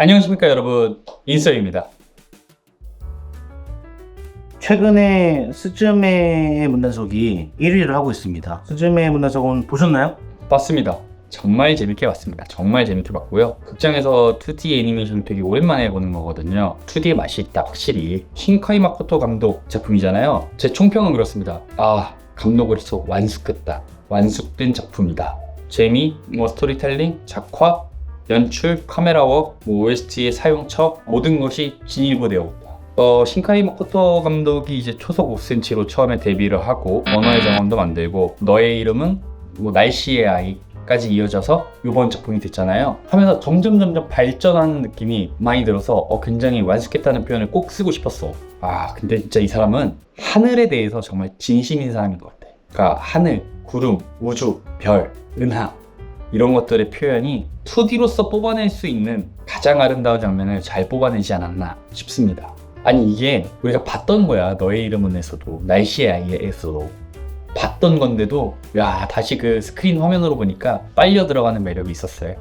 안녕하십니까 여러분, 인서입니다. 최근에 스즈메의 문단속이 1위를 하고 있습니다. 스즈메의 문단속은 보셨나요? 봤습니다. 정말 재밌게 봤습니다. 정말 재밌게 봤고요. 극장에서 2D 애니메이션 되게 오랜만에 보는 거거든요. 2D의 맛이 있다, 확실히. 신카이 마코토 감독 작품이잖아요. 제 총평은 그렇습니다. 감독으로서 완숙했다. 완숙된 작품이다. 재미, 스토리텔링, 작화, 연출, 카메라웍, OST의 사용처, 모든 것이 진일보되어 있다. 신카이 마코토 감독이 이제 초속 5cm로 처음에 데뷔를 하고 언어의 정원도 만들고 너의 이름은 날씨의 아이까지 이어져서 이번 작품이 됐잖아요. 하면서 점점 발전하는 느낌이 많이 들어서 굉장히 완숙했다는 표현을 꼭 쓰고 싶었어. 근데 진짜 이 사람은 하늘에 대해서 정말 진심인 사람인 것 같아. 그러니까 하늘, 구름, 우주, 별, 은하 이런 것들의 표현이 2D로서 뽑아낼 수 있는 가장 아름다운 장면을 잘 뽑아내지 않았나 싶습니다. 아니 이게 우리가 봤던 거야. 너의 이름은에서도 날씨의 아이에서도 봤던 건데도 다시 그 스크린 화면으로 보니까 빨려 들어가는 매력이 있었어요.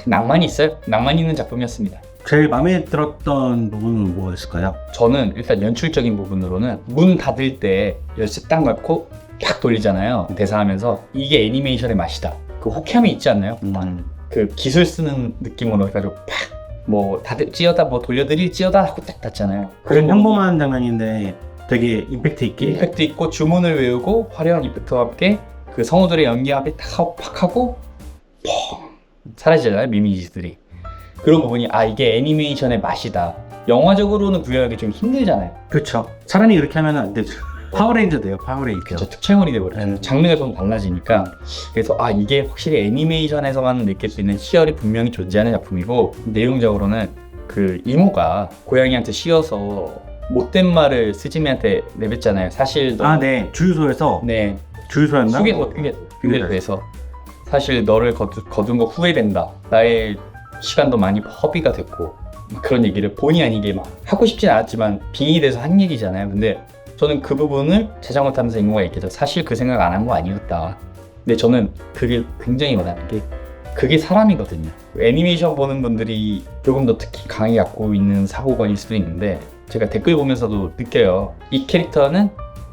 낭만이 있어요. 낭만 있는 작품이었습니다. 제일 마음에 들었던 부분은 뭐였을까요? 저는 일단 연출적인 부분으로는 문 닫을 때 열쇠 딱 넣고 팍 돌리잖아요. 대사하면서 이게 애니메이션의 맛이다. 그 호쾌함이 있지 않나요? 그 기술 쓰는 느낌으로 해가지고 다들 찌어다 돌려드릴지어다 하고 딱 닫잖아요. 그런 평범한 장면인데 되게 임팩트 있고 주문을 외우고 화려한 이펙트와 함께 그 성우들의 연기합이 팍 하고 펑 사라지잖아요, 미미지들이. 그런 부분이 이게 애니메이션의 맛이다. 영화적으로는 구현하기 좀 힘들잖아요. 그렇죠. 사람이 그렇게 하면 안 되죠. 파워레인저 돼요, 파워레인저. 그렇죠. 특촬물이 돼버려요. 장르가 좀 달라지니까. 그래서 이게 확실히 애니메이션에서만 느낄 수 있는 희열이 분명히 존재하는 작품이고, 내용적으로는 그 이모가 고양이한테 씌어서 못된 말을 스즈메한테 내뱉잖아요. 사실 네. 주유소에서. 네. 주유소였나? 휴게소에서 사실 너를 거둔 거 후회된다. 나의 시간도 많이 허비가 됐고 그런 얘기를 본의 아니게 하고 싶진 않았지만 빙의 돼서 한 얘기잖아요. 근데 저는 그 부분을 자전거 타면서 이모가 얘기해서 사실 그 생각 안 한 거 아니었다. 근데 저는 그게 굉장히 와닿는 게 그게 사람이거든요. 애니메이션 보는 분들이 조금 더 특히 강하게 갖고 있는 사고관일 수도 있는데 제가 댓글 보면서도 느껴요. 이 캐릭터는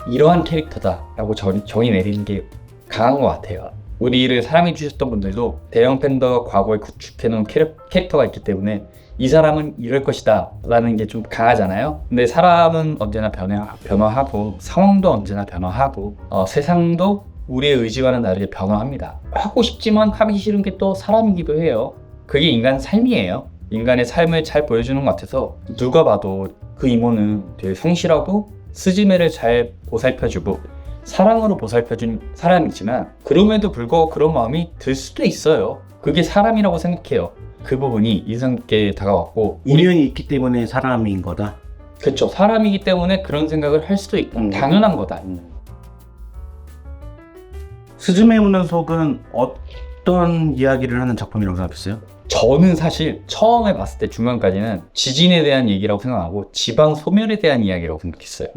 이러한 캐릭터다 라고 정의 내리는 게 강한 것 같아요. 우리를 사랑해 주셨던 분들도 대형 팬더 과거에 구축해놓은 캐릭터가 있기 때문에 이 사람은 이럴 것이다 라는 게 좀 강하잖아요. 근데 사람은 언제나 변화하고 상황도 언제나 변화하고 세상도 우리의 의지와는 다르게 변화합니다. 하고 싶지만 하기 싫은 게 또 사람이기도 해요. 그게 인간 삶이에요. 인간의 삶을 잘 보여주는 것 같아서 누가 봐도 그 이모는 되게 성실하고 스즈메를 잘 보살펴주고 사랑으로 보살펴준 사람이지만 그럼에도 불구하고 그런 마음이 들 수도 있어요. 그게 사람이라고 생각해요. 그 부분이 인상 깊게 다가왔고 인연이 있기 때문에 사람인 거다. 그렇죠. 사람이기 때문에 그런 생각을 할 수도 있고 당연한 거다. 스즈메의 문단속은 어떤 이야기를 하는 작품이라고 생각했어요? 저는 사실 처음에 봤을 때 중간까지는 지진에 대한 얘기라고 생각하고 지방 소멸에 대한 이야기라고 생각했어요.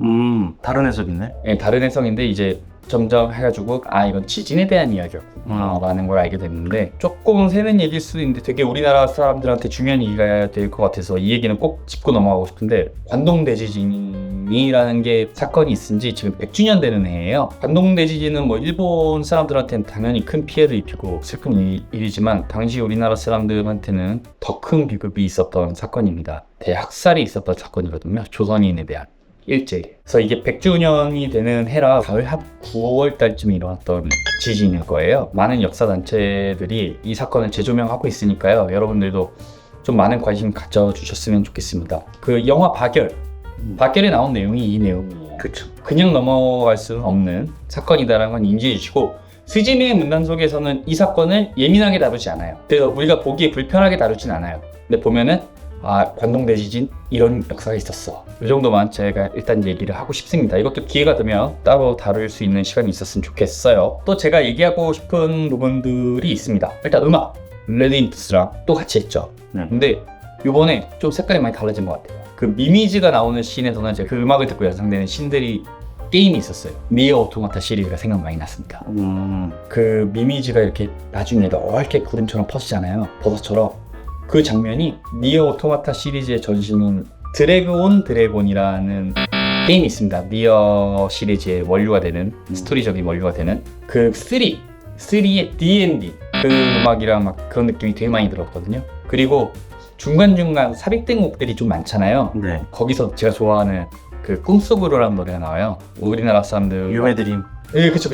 다른 해석이네. 네, 다른 해석인데 이제 점점 해가지고 이건 지진에 대한 이야기였구나 라는 걸 알게 됐는데 조금 새는 얘기일 수도 있는데 되게 우리나라 사람들한테 중요한 얘기가 될 것 같아서 이 얘기는 꼭 짚고 넘어가고 싶은데 관동 대지진이라는 게 사건이 있은 지 지금 100주년 되는 해예요. 관동 대지진은 일본 사람들한테는 당연히 큰 피해를 입히고 슬픈 일이지만 당시 우리나라 사람들한테는 더 큰 비극이 있었던 사건입니다. 대학살이 있었던 사건이거든요. 조선인에 대한. 일제히. 그래서 이게 100주년이 되는 해라 가을 한 9월 달쯤에 일어났던 지진일 거예요. 많은 역사단체들이 이 사건을 재조명하고 있으니까요. 여러분들도 좀 많은 관심 가져주셨으면 좋겠습니다. 그 영화 박열에 나온 내용이 이 내용이에요. 그렇죠. 그냥 넘어갈 수는 없는 사건이다라는 건 인지해 주시고 스즈메의 문단속에서는 이 사건을 예민하게 다루지 않아요. 그래서 우리가 보기에 불편하게 다루진 않아요. 근데 보면은 관동 대지진 이런 역사가 있었어. 이 정도만 제가 일단 얘기를 하고 싶습니다. 이것도 기회가 되면 따로 다룰 수 있는 시간이 있었으면 좋겠어요. 또 제가 얘기하고 싶은 부분들이 있습니다. 일단 음악 레드인프스랑 또 같이 했죠. 근데 이번에 좀 색깔이 많이 달라진 것 같아요. 그 미미즈가 나오는 씬에서는 제가 그 음악을 듣고 연상되는 씬들이 게임이 있었어요. 니어 오토마타 시리즈가 생각 많이 났습니다. 그 미미즈가 이렇게 나중에 넓게 구름처럼 퍼지잖아요. 버섯처럼 그 장면이 니어 오토마타 시리즈의 전신은 드래그 온 드래곤이라는 게임이 있습니다. 니어 시리즈의 원류가 되는 스토리적인 원류가 되는 그 3의 D&D 그 음악이랑 막 그런 느낌이 되게 많이 들었거든요. 그리고 중간중간 삽입된 곡들이 좀 많잖아요. 네. 거기서 제가 좋아하는 그 꿈속으로라는 노래가 나와요. 우리나라 사람들 유메드림. 예, 그쵸.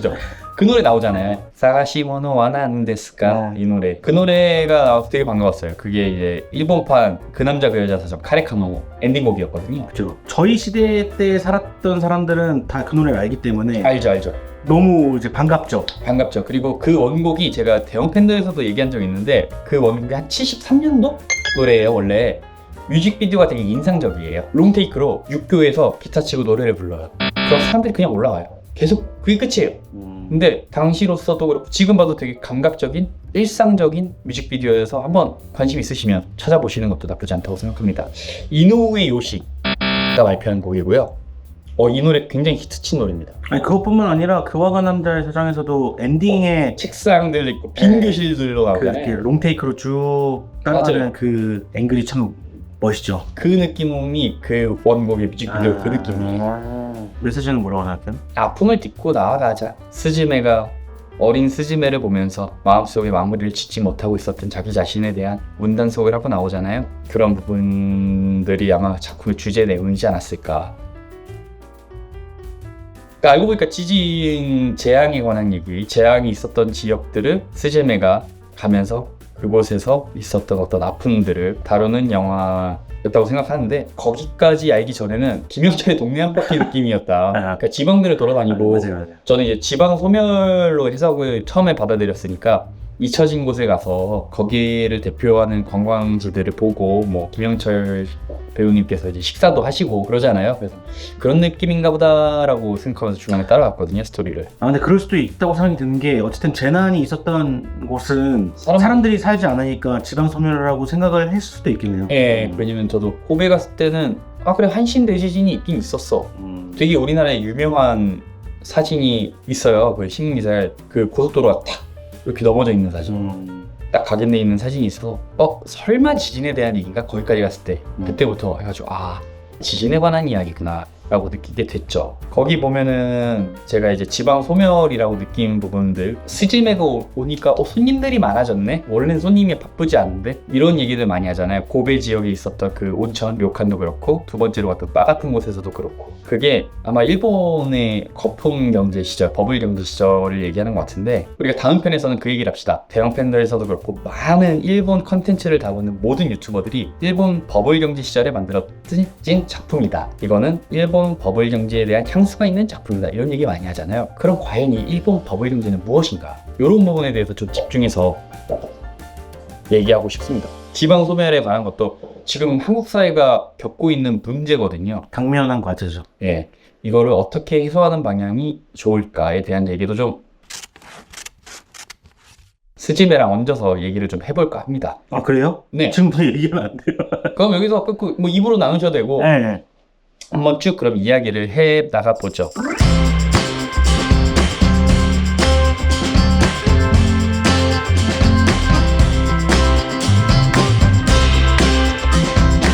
그 노래 나오잖아요. 사가시모노 와나는 데스까 이 노래. 그 노래가 나와서 되게 반가웠어요. 그게 이제 일본판 그 남자 그 여자 사전 카레카노 엔딩곡이었거든요. 그렇죠. 저희 시대 때 살았던 사람들은 다 그 노래를 알기 때문에 알죠. 너무 이제 반갑죠. 반갑죠. 그리고 그 원곡이 제가 대형 팬들에서도 얘기한 적이 있는데 그 원곡이 한 73년도 노래예요. 원래 뮤직비디오가 되게 인상적이에요. 롱테이크로 육교에서 기타 치고 노래를 불러요. 그럼 사람들이 그냥 올라와요. 계속 그게 끝이에요. 근데 당시로서도 그렇고 지금 봐도 되게 감각적인 일상적인 뮤직비디오여서 한번 관심 있으시면 찾아보시는 것도 나쁘지 않다고 생각합니다. 이노우에 요시가 발표한 곡이고요. 이 노래 굉장히 히트친 노래입니다. 아니 그것뿐만 아니라 그와 간 남자의 사장에서도 엔딩에 책상들 있고 빈 교실들로 그 나오잖아요. 이렇게 롱테이크로 쭉 따라가는 맞아요. 그 앵글이 참 멋있죠. 그 느낌이 그 원곡의 뮤직비디오 그 느낌이. 메시지는 뭐라고 생각해요? 아픔을 딛고 나아가자. 스즈메가 어린 스즈메를 보면서 마음속에 마무리를 짓지 못하고 있었던 자기 자신에 대한 문단속을 하고 나오잖아요. 그런 부분들이 아마 작품의 주제 내용이지 않았을까. 그러니까 알고 보니까 지진 재앙에 관한 얘기, 재앙이 있었던 지역들을 스즈메가 가면서 그곳에서 있었던 어떤 아픔들을 다루는 영화였다고 생각하는데 거기까지 알기 전에는 김영철의 동네 한 바퀴 느낌이었다. 그러니까 지방들을 돌아다니고 맞아요. 저는 이제 지방 소멸로 해석을 처음에 받아들였으니까 잊혀진 곳에 가서 거기를 대표하는 관광지들을 보고 뭐 김영철 배우님께서 이제 식사도 하시고 그러잖아요. 그래서 그런 느낌인가 보다라고 생각하면서 중간에 따라갔거든요, 스토리를. 근데 그럴 수도 있다고 생각이 드는 게 어쨌든 재난이 있었던 곳은 사람들이 살지 않으니까 지방 소멸이라고 생각을 했을 수도 있겠네요. 예, 왜냐면 저도 고베 갔을 때는 그래 한신 대지진이 있긴 있었어. 되게 우리나라에 유명한 사진이 있어요. 그 신기사에 그 고속도로가 탁 이렇게 넘어져 있는 사진. 딱 각인돼 있는 사진이 있어서 설마 지진에 대한 얘기인가? 거기까지 갔을 때 그때부터 해가지고 지진에 관한 이야기구나 라고 느끼게 됐죠. 거기 보면은 제가 이제 지방 소멸이라고 느낀 부분들 스즈메가 오니까 손님들이 많아졌네? 원래는 손님이 바쁘지 않은데? 이런 얘기들 많이 하잖아요. 고베 지역에 있었던 그 온천 료칸도 그렇고 두 번째로 갔던 바 같은 곳에서도 그렇고 그게 아마 일본의 거품 경제 시절, 버블 경제 시절을 얘기하는 것 같은데 우리가 다음 편에서는 그 얘기를 합시다. 대형 팬들에서도 그렇고 많은 일본 컨텐츠를 다루는 모든 유튜버들이 일본 버블 경제 시절에 만들어진 작품이다. 이거는 일본 버블 경제에 대한 향수가 있는 작품이다. 이런 얘기 많이 하잖아요. 그럼 과연 이 일본 버블 경제는 무엇인가? 이런 부분에 대해서 좀 집중해서 얘기하고 싶습니다. 지방 소멸에 관한 것도 지금 한국 사회가 겪고 있는 문제거든요. 당면한 과제죠. 예, 이거를 어떻게 해소하는 방향이 좋을까에 대한 얘기도 좀 스즈메랑 얹어서 얘기를 좀 해볼까 합니다. 그래요? 네. 지금부터 얘기하면 안 돼요. 그럼 여기서 뭐 입으로 나누셔도 되고 네. 한번 쭉 그럼 이야기를 해 나가 보죠.